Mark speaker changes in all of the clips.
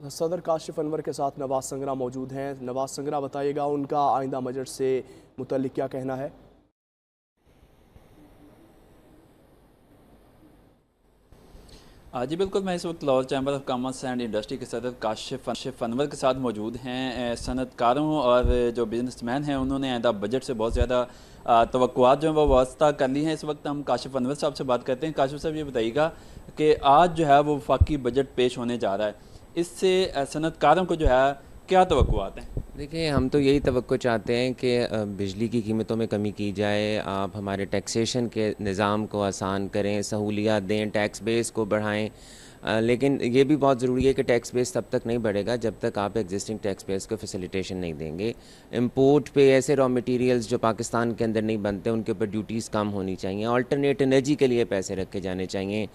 Speaker 1: सदर काशिफ अनवर के साथ नवाज संगरा मौजूद हैं। नवाज संगरा, बताइएगा उनका आइंदा बजट से मुतल्लिक क्या कहना है?
Speaker 2: जी बिल्कुल, मैं इस वक्त Lahore chamber of commerce and industry के सदर काशिफ अनवर के साथ मौजूद हैं। सनतकारों और जो बिजनेसमैन हैं उन्होंने आइंदा बजट से बहुत ज़्यादा तवक्कुआत जो है वो वास्ता कर ली हैं। इस वक्त हम काशिफ अनवर साहब से बात करते हैं। काशिफ साहब, ये बताइएगा कि आज जो है वो वफाकी बजट पेश होने जा रहा है, इससे सनतकारों को जो है क्या तवक्कुआत हैं?
Speaker 3: देखिए, हम तो यही तवक्को चाहते हैं कि बिजली की कीमतों में कमी की जाए, आप हमारे टैक्सेशन के निज़ाम को आसान करें, सहूलियात दें, टैक्स बेस को बढ़ाएं। लेकिन ये भी बहुत ज़रूरी है कि टैक्स बेस तब तक नहीं बढ़ेगा जब तक आप एग्जिस्टिंग टैक्स बेस को फैसिलिटेशन नहीं देंगे। इंपोर्ट पे ऐसे रॉ मटेरियल्स जो पाकिस्तान के अंदर नहीं बनते उनके ऊपर ड्यूटीज़ कम होनी चाहिए, अल्टरनेट एनर्जी के लिए पैसे रखे जाने चाहिए।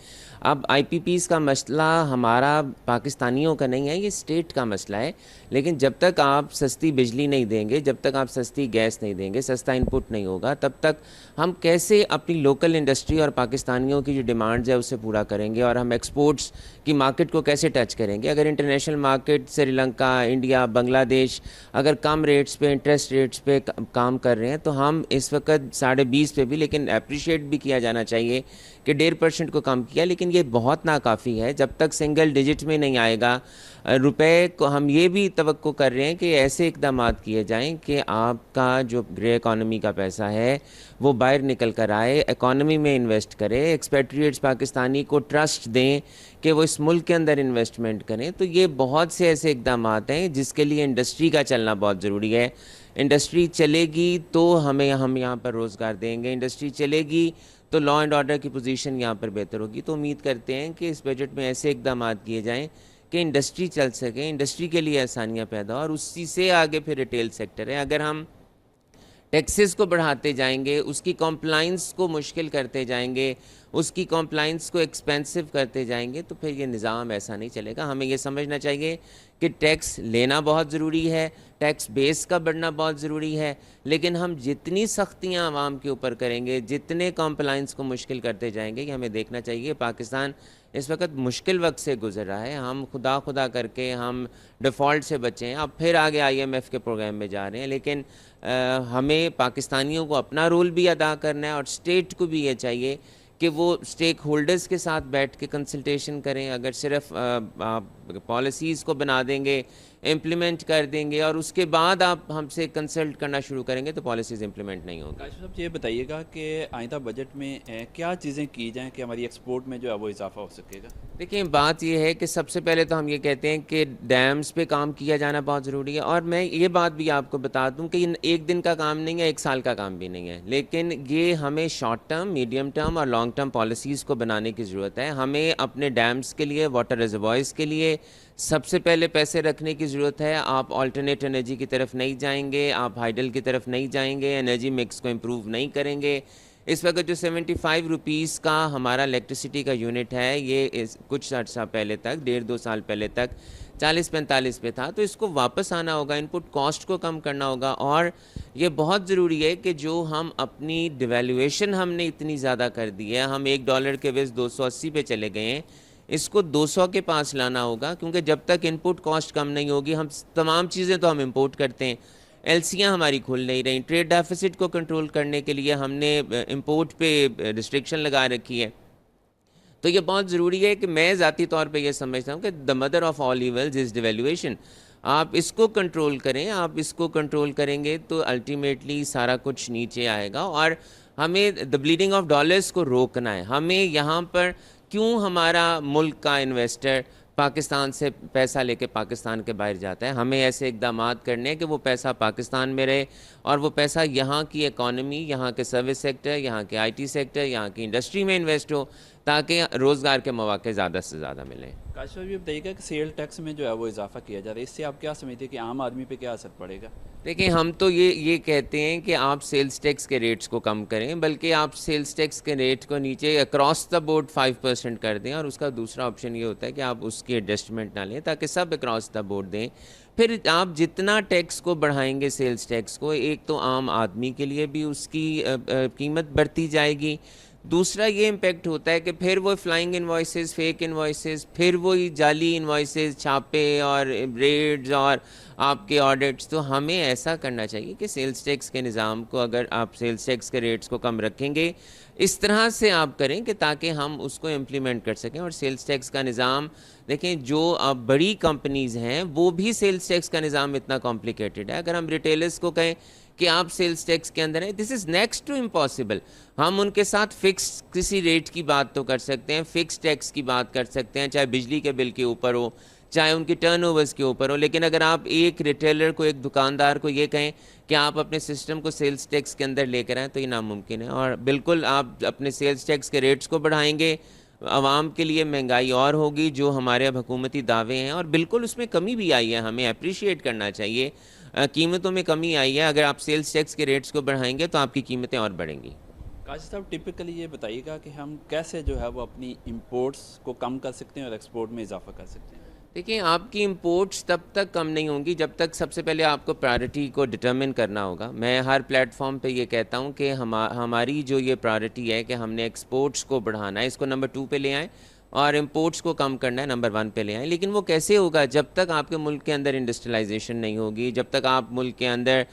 Speaker 3: अब आईपीपीज़ का मसला हमारा पाकिस्तानियों का नहीं है, ये स्टेट का मसला है। लेकिन जब तक आप सस्ती बिजली नहीं देंगे, जब तक आप सस्ती गैस नहीं देंगे, सस्ता इनपुट नहीं होगा, तब तक हम कैसे अपनी लोकल इंडस्ट्री और पाकिस्तानियों की जो डिमांड्स है उससे पूरा करेंगे, और हम एक्सपोर्ट्स की मार्केट को कैसे टच करेंगे। अगर international market Sri Lanka, India, Bangladesh अगर कम रेट्स पे, इंटरेस्ट रेट्स पे काम कर रहे हैं, तो हम इस वक्त 20.5 पे भी, लेकिन अप्रिशिएट भी किया जाना चाहिए कि 1.5% को कम किया, लेकिन ये बहुत नाकाफ़ी है। जब तक सिंगल डिजिट में नहीं आएगा रुपए को, हम ये भी तवक्को कर रहे हैं कि ऐसे इकदाम किए जाएं कि आपका जो ग्रे इकॉनमी का पैसा है वो बाहर निकल कर आए, इकॉनमी में इन्वेस्ट करें, एक्सपेट्रिएट्स पाकिस्तानी को ट्रस्ट दें कि वो इस मुल्क के अंदर इन्वेस्टमेंट करें। तो ये बहुत से ऐसे इकदाम हैं जिसके लिए इंडस्ट्री का चलना बहुत ज़रूरी है। इंडस्ट्री चलेगी तो हम यहाँ पर रोज़गार देंगे, इंडस्ट्री चलेगी तो लॉ एंड ऑर्डर की पोजीशन यहाँ पर बेहतर होगी। तो उम्मीद करते हैं कि इस बजट में ऐसे इकदाम किए जाएँ कि इंडस्ट्री चल सके, इंडस्ट्री के लिए आसानियाँ पैदा हो, और उसी से आगे फिर रिटेल सेक्टर है। अगर हम टैक्सेस को बढ़ाते जाएंगे, उसकी कॉम्प्लाइंस को मुश्किल करते जाएंगे, उसकी कॉम्प्लाइंस को एक्सपेंसिव करते जाएंगे, तो फिर ये निज़ाम ऐसा नहीं चलेगा। हमें ये समझना चाहिए कि टैक्स लेना बहुत ज़रूरी है, टैक्स बेस का बढ़ना बहुत ज़रूरी है, लेकिन हम जितनी सख्तियाँ आवाम के ऊपर करेंगे, जितने कॉम्प्लाइंस को मुश्किल करते जाएंगे, कि हमें देखना चाहिए पाकिस्तान इस वक्त मुश्किल वक्त से गुजर रहा है। हम खुदा खुदा करके हम डिफ़ॉल्ट से बचे हैं, अब फिर आगे आईएमएफ के प्रोग्राम में जा रहे हैं। लेकिन हमें पाकिस्तानियों को अपना रोल भी अदा करना है, और स्टेट को भी ये चाहिए कि वो स्टेक होल्डर्स के साथ बैठ के कंसल्टेशन करें। अगर सिर्फ आप पॉलिसीज़ को बना देंगे, इम्प्लीमेंट कर देंगे, और उसके बाद आप हमसे कंसल्ट करना शुरू करेंगे, तो पॉलिसीज़ इम्प्लीमेंट नहीं होंगी।
Speaker 2: काशिफ साहब, ये बताइएगा कि आइंदा बजट में क्या चीज़ें की जाएँ कि हमारी एक्सपोर्ट में जो है वो इजाफा हो सकेगा?
Speaker 3: देखिए, बात यह है कि सबसे पहले तो हम ये कहते हैं कि डैम्स पे काम किया जाना बहुत ज़रूरी है। और मैं ये बात भी आपको बता दूं कि ये एक दिन का काम नहीं है, एक साल का काम भी नहीं है, लेकिन ये हमें शॉर्ट टर्म, मीडियम टर्म और लॉन्ग टर्म पॉलिसीज़ को बनाने की ज़रूरत है। हमें अपने डैम्स के लिए, वाटर रिजर्वॉयर्स के लिए सबसे पहले पैसे रखने की ज़रूरत है। आप ऑल्टरनेट एनर्जी की तरफ नहीं जाएंगे, आप हाइडल की तरफ नहीं जाएंगे, एनर्जी मिक्स को इम्प्रूव नहीं करेंगे। इस वक्त जो 75 रुपीज़ का हमारा इलेक्ट्रिसिटी का यूनिट है, ये कुछ अर्सा पहले तक, 1.5-2 साल पहले तक 40-45 पे था। तो इसको वापस आना होगा, इनपुट कॉस्ट को कम करना होगा। और ये बहुत ज़रूरी है कि जो हम अपनी डिवेल्यूएशन हमने इतनी ज़्यादा कर दी है, हम $1 के वज़ 280 पे चले गए हैं, इसको 200 के पास लाना होगा। क्योंकि जब तक इनपुट कॉस्ट कम नहीं होगी, हम तमाम चीज़ें तो हम इंपोर्ट करते हैं, एलसीयाँ हमारी खुल नहीं रही, ट्रेड डेफिसिट को कंट्रोल करने के लिए हमने इंपोर्ट पे रिस्ट्रिक्शन लगा रखी है। तो ये बहुत ज़रूरी है कि मैं ज़ाती तौर पे ये समझता हूँ कि the mother of all evils is devaluation. आप इसको कंट्रोल करें, आप इसको कंट्रोल करेंगे तो अल्टीमेटली सारा कुछ नीचे आएगा। और हमें द ब्लीडिंग ऑफ डॉलर्स को रोकना है। हमें यहाँ पर क्यों हमारा मुल्क का इन्वेस्टर पाकिस्तान से पैसा लेके पाकिस्तान के बाहर जाता है, हमें ऐसे इकदाम करने हैं कि वो पैसा पाकिस्तान में रहे, और वो पैसा यहाँ की इकॉनमी, यहाँ के सर्विस सेक्टर, यहाँ के आईटी सेक्टर, यहाँ की इंडस्ट्री में इन्वेस्ट हो, ताकि रोज़गार के मौके ज़्यादा से ज़्यादा मिलें।
Speaker 2: काशिफ साहब, ये बताइएगा कि सेल टैक्स में जो है वो इजाफा किया जा रहा है, इससे आप क्या समझते हैं कि आम आदमी पे क्या असर पड़ेगा?
Speaker 3: देखिए, हम तो ये कहते हैं कि आप सेल्स टैक्स के रेट्स को कम करें, बल्कि आप सेल्स टैक्स के रेट को नीचे अक्रॉस द बोर्ड 5% कर दें। और उसका दूसरा ऑप्शन ये होता है कि आप उसकी एडजस्टमेंट ना लें, ताकि सब अक्रॉस द बोर्ड दें। फिर आप जितना टैक्स को बढ़ाएंगे, सेल्स टैक्स को, एक तो आम आदमी के लिए भी उसकी कीमत बढ़ती जाएगी, दूसरा ये इम्पेक्ट होता है कि फिर वो फ्लाइंग इन्वॉइसेस, फेक इन्वॉइसेस, फिर वही जाली इन्वॉइसेस, छापे और रेड्स और आपके ऑडिट्स। तो हमें ऐसा करना चाहिए कि सेल्स टैक्स के निज़ाम को, अगर आप सेल्स टैक्स के रेट्स को कम रखेंगे, इस तरह से आप करें कि ताकि हम उसको इम्प्लीमेंट कर सकें। और सेल्स टैक्स का निज़ाम देखें, जो अब बड़ी कंपनीज़ हैं वो भी सेल्स टैक्स का निज़ाम इतना कॉम्प्लिकेटेड है। अगर हम रिटेलर्स को कहें कि आप सेल्स टैक्स के अंदर हैं, this is next to impossible. हम उनके साथ फिक्स किसी रेट की बात तो कर सकते हैं, फिक्स टैक्स की बात कर सकते हैं, चाहे बिजली के बिल के ऊपर हो, चाहे उनकी टर्नओवर्स के ऊपर हो। लेकिन अगर आप एक रिटेलर को, एक दुकानदार को ये कहें कि आप अपने सिस्टम को सेल्स टैक्स के अंदर लेकर आएँ, तो ये नामुमकिन है। और बिल्कुल आप अपने सेल्स टैक्स के रेट्स को बढ़ाएंगे, आवाम के लिए महंगाई और होगी, जो हमारे अब हुकूमती दावे हैं। और बिल्कुल उसमें कमी भी आई है, हमें अप्रिशिएट करना चाहिए। कीमतों में कमी आई है। अगर आप सेल्स टैक्स के रेट्स को बढ़ाएंगे तो आपकी कीमतें और बढ़ेंगी।
Speaker 2: काशिफ साहब, टिपिकली ये बताइएगा कि हम कैसे जो है वो अपनी इंपोर्ट्स को कम कर सकते हैं और एक्सपोर्ट में इजाफा कर सकते हैं?
Speaker 3: देखिए, आपकी इंपोर्ट्स तब तक कम नहीं होंगी जब तक सबसे पहले आपको प्रायोरिटी को डिटरमिन करना होगा। मैं हर प्लेटफॉर्म पे ये कहता हूँ कि हमारी जो ये प्रायोरिटी है कि हमने एक्सपोर्ट्स को बढ़ाना है, इसको नंबर 2 पे ले आएँ, और इंपोर्ट्स को कम करना है, नंबर 1 पे ले आएँ। लेकिन वो कैसे होगा? जब तक आपके मुल्क के अंदर इंडस्ट्रियलाइजेशन नहीं होगी, जब तक आप मुल्क के अंदर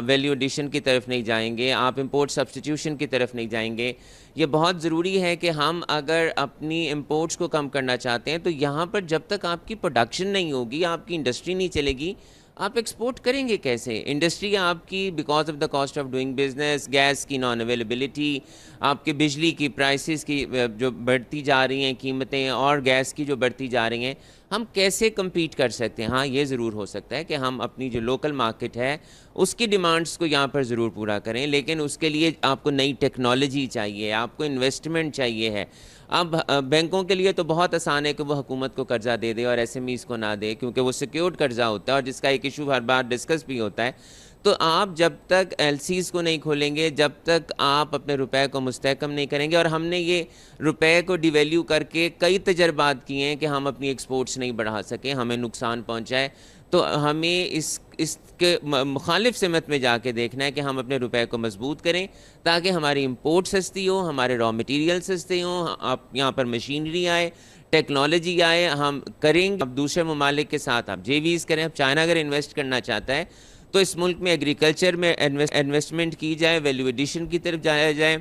Speaker 3: वैल्यू एडिशन की तरफ नहीं जाएंगे, आप इंपोर्ट सब्स्टिट्यूशन की तरफ नहीं जाएंगे। ये बहुत ज़रूरी है कि हम अगर अपनी इंपोर्ट्स को कम करना चाहते हैं, तो यहाँ पर जब तक आपकी प्रोडक्शन नहीं होगी, आपकी इंडस्ट्री नहीं चलेगी, आप एक्सपोर्ट करेंगे कैसे? इंडस्ट्री आपकी because of the cost of doing business, gas की नॉन अवेलेबिलिटी, आपके बिजली की प्राइसेस की जो बढ़ती जा रही हैं कीमतें, और गैस की जो बढ़ती जा रही हैं, हम कैसे compete कर सकते हैं? हाँ, ये ज़रूर हो सकता है कि हम अपनी जो लोकल मार्केट है उसकी डिमांड्स को यहाँ पर ज़रूर पूरा करें, लेकिन उसके लिए आपको नई टेक्नोलॉजी चाहिए, आपको इन्वेस्टमेंट चाहिए है। अब बैंकों के लिए तो बहुत आसान है कि वो हुकूमत को कर्जा दे दे और एसएमईज़ को ना दे, क्योंकि वो सिक्योर्ड कर्जा होता है और जिसका एक इशू हर बार डिस्कस भी होता है। तो आप जब तक एलसीज़ को नहीं खोलेंगे, जब तक आप अपने रुपए को मुस्तहकम नहीं करेंगे, और हमने ये रुपए को डिवैल्यू करके कई तजर्बात किए हैं कि हम अपनी एक्सपोर्ट्स नहीं बढ़ा सके, हमें नुकसान पहुंचाए, तो हमें इसके मुखालिफ सिमत में जाके देखना है कि हम अपने रुपए को मजबूत करें ताकि हमारी इंपोर्ट सस्ती हो, हमारे रॉ मटेरियल सस्ते हों, आप यहाँ पर मशीनरी आए, टेक्नोलॉजी आए, हम करेंगे। अब दूसरे ममालिक के साथ आप जेवीज़ करें। अब चाइना अगर इन्वेस्ट करना चाहता है तो इस मुल्क में एग्रीकल्चर में इन्वेस्टमेंट की जाए, वैल्यू एडिशन की तरफ जाया जाए,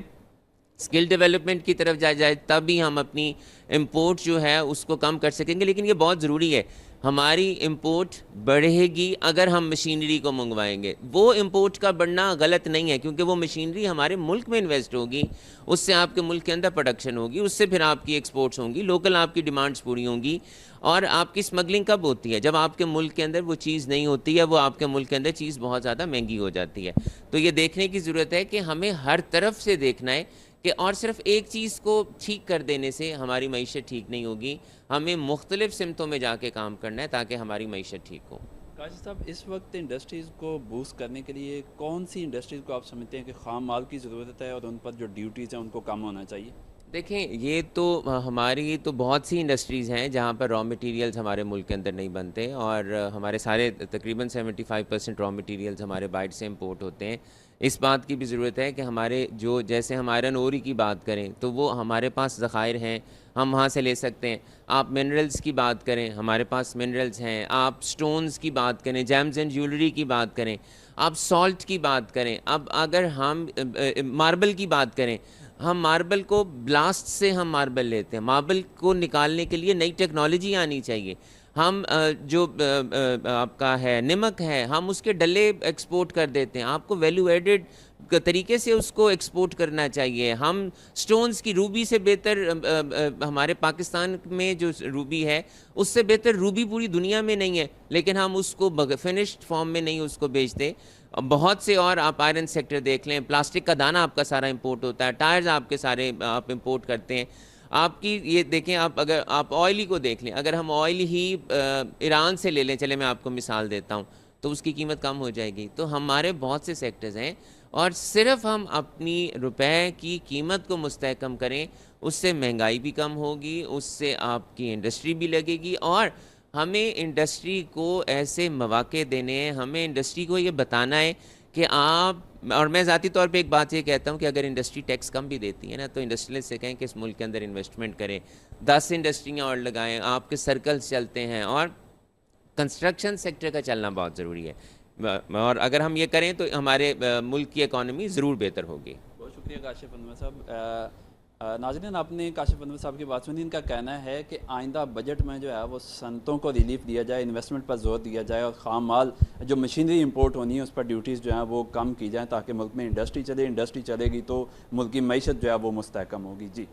Speaker 3: स्किल डेवलपमेंट की तरफ जाया जाए, तभी हम अपनी इंपोर्ट जो है उसको कम कर सकेंगे। लेकिन ये बहुत ज़रूरी है, हमारी इंपोर्ट बढ़ेगी अगर हम मशीनरी को मंगवाएंगे। वो इंपोर्ट का बढ़ना गलत नहीं है, क्योंकि वो मशीनरी हमारे मुल्क में इन्वेस्ट होगी, उससे आपके मुल्क के अंदर प्रोडक्शन होगी, उससे फिर आपकी एक्सपोर्ट्स होंगी, लोकल आपकी डिमांड्स पूरी होंगी। और आपकी स्मगलिंग कब होती है? जब आपके मुल्क के अंदर वो चीज़ नहीं होती है, वो आपके मुल्क के अंदर चीज़ बहुत ज़्यादा महंगी हो जाती है। तो ये देखने की ज़रूरत है कि हमें हर तरफ से देखना है कि और सिर्फ एक चीज़ को ठीक कर देने से हमारी मईशत ठीक नहीं होगी, हमें मुख्तलिफ सिमतों में जाके काम करना है ताकि हमारी मईशत ठीक हो।
Speaker 2: काशिफ साहब, इस वक्त इंडस्ट्रीज़ को बूस्ट करने के लिए कौन सी इंडस्ट्रीज़ को आप समझते हैं कि ख़ाम माल की ज़रूरत है और उन पर जो ड्यूटीज़ हैं उनको कम होना चाहिए?
Speaker 3: देखें, ये तो हमारी तो बहुत सी इंडस्ट्रीज़ हैं जहाँ पर रॉ मटेरियल्स हमारे मुल्क के अंदर नहीं बनते, और हमारे सारे तकरीबन 75% रॉ मटेरियल्स हमारे बाहर से इंपोर्ट होते हैं। इस बात की भी ज़रूरत है कि हमारे जो, जैसे हम आयरन ओरी की बात करें तो वो हमारे पास ज़खायर हैं, हम वहाँ से ले सकते हैं। आप मिनरल्स की बात करें, हमारे पास मिनरल्स हैं। आप स्टोन्स की बात करें, जेम्स एंड ज्वेलरी की बात करें, आप सॉल्ट की बात करें। अब अगर हम मार्बल की बात करें, हम मार्बल को ब्लास्ट से हम मार्बल लेते हैं, मार्बल को निकालने के लिए नई टेक्नोलॉजी आनी चाहिए। हम जो आपका है नमक है, हम उसके डले एक्सपोर्ट कर देते हैं, आपको वैल्यू एडेड तरीके से उसको एक्सपोर्ट करना चाहिए। हम स्टोन्स की रूबी से बेहतर हमारे पाकिस्तान में जो रूबी है उससे बेहतर रूबी पूरी दुनिया में नहीं है, लेकिन हम उसको फिनिश्ड फॉर्म में नहीं उसको बेचते। बहुत से और आप आयरन सेक्टर देख लें, प्लास्टिक का दाना आपका सारा इंपोर्ट होता है, टायर्स आपके सारे आप इंपोर्ट करते हैं। आपकी ये देखें, आप अगर आप ऑयल को देख लें, अगर हम ऑयल ही ईरान से ले लें, चले मैं आपको मिसाल देता हूँ, तो उसकी कीमत कम हो जाएगी। तो हमारे बहुत से सेक्टर्स हैं, और सिर्फ हम अपनी रुपए की कीमत को मुस्तहकम करें, उससे महंगाई भी कम होगी, उससे आपकी इंडस्ट्री भी लगेगी। और हमें इंडस्ट्री को ऐसे मौके देने हैं, हमें इंडस्ट्री को ये बताना है कि आप, और मैं ज़ाती तौर पे एक बात ये कहता हूँ कि अगर इंडस्ट्री टैक्स कम भी देती है ना, तो इंडस्ट्रियलिस्ट से कहें कि इस मुल्क के अंदर इन्वेस्टमेंट करें, 10 इंडस्ट्रियाँ और लगाएं, आपके सर्कल्स चलते हैं, और कंस्ट्रक्शन सेक्टर का चलना बहुत ज़रूरी है। और अगर हम ये करें तो हमारे मुल्क की इकॉनमी ज़रूर बेहतर होगी।
Speaker 2: बहुत शुक्रिया काशिफ अनवर साहब। नाज़रीन, आपने काशिफ अनवर साहब की बात सुनी। इनका कहना है कि आइंदा बजट में जो है वो सनतों को रिलीफ दिया जाए, इन्वेस्टमेंट पर जोर दिया जाए, और ख़ाम माल जो मशीनरी इंपोर्ट होनी है उस पर ड्यूटीज़ जो हैं वो कम की जाएँ, ताकि मुल्क में इंडस्ट्री चले। इंडस्ट्री चलेगी तो मुल्क की मईशत जो है वो मुस्तहकम होगी। जी।